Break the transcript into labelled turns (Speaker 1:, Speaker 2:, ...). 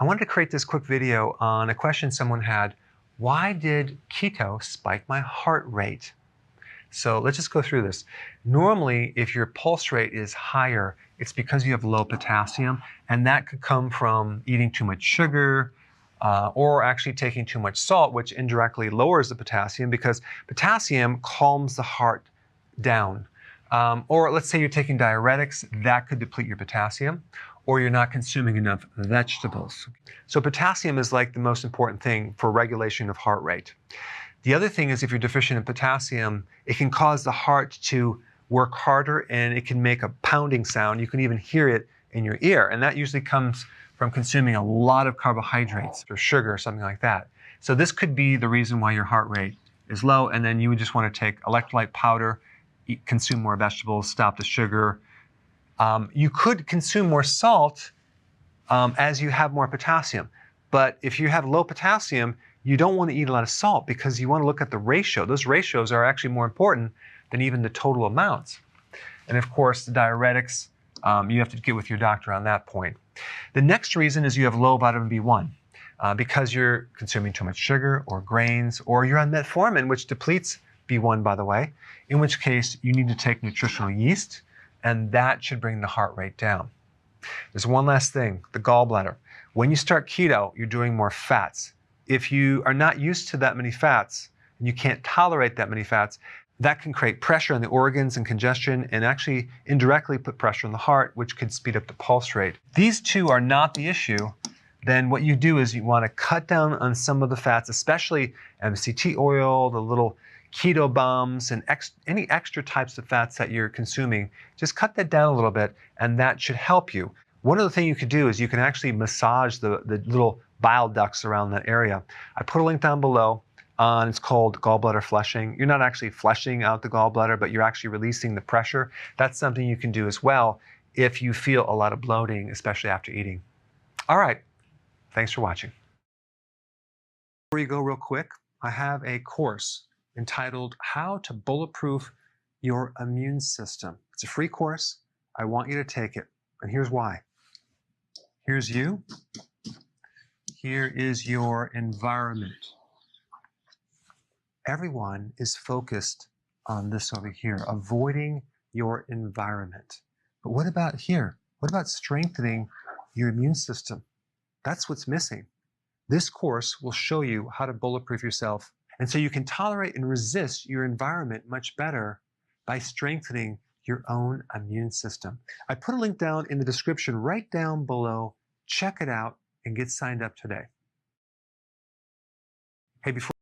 Speaker 1: I wanted to create this quick video on a question someone had. Why did keto spike my heart rate? So let's just go through this. Normally, if your pulse rate is higher, it's because you have low potassium, and that could come from eating too much sugar, or actually taking too much salt, which indirectly lowers the potassium because potassium calms the heart down. Or let's say you're taking diuretics, that could deplete your potassium, or you're not consuming enough vegetables. So potassium is like the most important thing for regulation of heart rate. The other thing is if you're deficient in potassium, it can cause the heart to work harder and it can make a pounding sound. You can even hear it in your ear, and that usually comes from consuming a lot of carbohydrates or sugar or something like that. So this could be the reason why your heart rate is low, and then you would just want to take electrolyte powder, consume more vegetables, stop the sugar. You could consume more salt as you have more potassium. But if you have low potassium, you don't want to eat a lot of salt because you want to look at the ratio. Those ratios are actually more important than even the total amounts. And of course, the diuretics, you have to get with your doctor on that point. The next reason is you have low vitamin B1 because you're consuming too much sugar or grains, or you're on metformin, which depletes B1, by the way, in which case you need to take nutritional yeast, and that should bring the heart rate down. There's one last thing, the gallbladder. When you start keto, you're doing more fats. If you are not used to that many fats, and you can't tolerate that many fats, that can create pressure on the organs and congestion, and actually indirectly put pressure on the heart, which could speed up the pulse rate. These two are not the issue. Then what you do is you want to cut down on some of the fats, especially MCT oil, the little keto bombs, and any extra types of fats that you're consuming. Just cut that down a little bit, and that should help you. One other thing you could do is you can actually massage the little bile ducts around that area. I put a link down below. It's called gallbladder flushing. You're not actually flushing out the gallbladder, but you're actually releasing the pressure. That's something you can do as well if you feel a lot of bloating, especially after eating. All right, thanks for watching. Before you go real quick, I have a course entitled How to Bulletproof Your Immune System. It's a free course. I want you to take it, and here's why. Here's you. Here is your environment. Everyone is focused on this over here, avoiding your environment. But what about here? What about strengthening your immune system? That's what's missing. This course will show you how to bulletproof yourself, and so you can tolerate and resist your environment much better by strengthening your own immune system. I put a link down in the description right down below. Check it out and get signed up today. Hey, before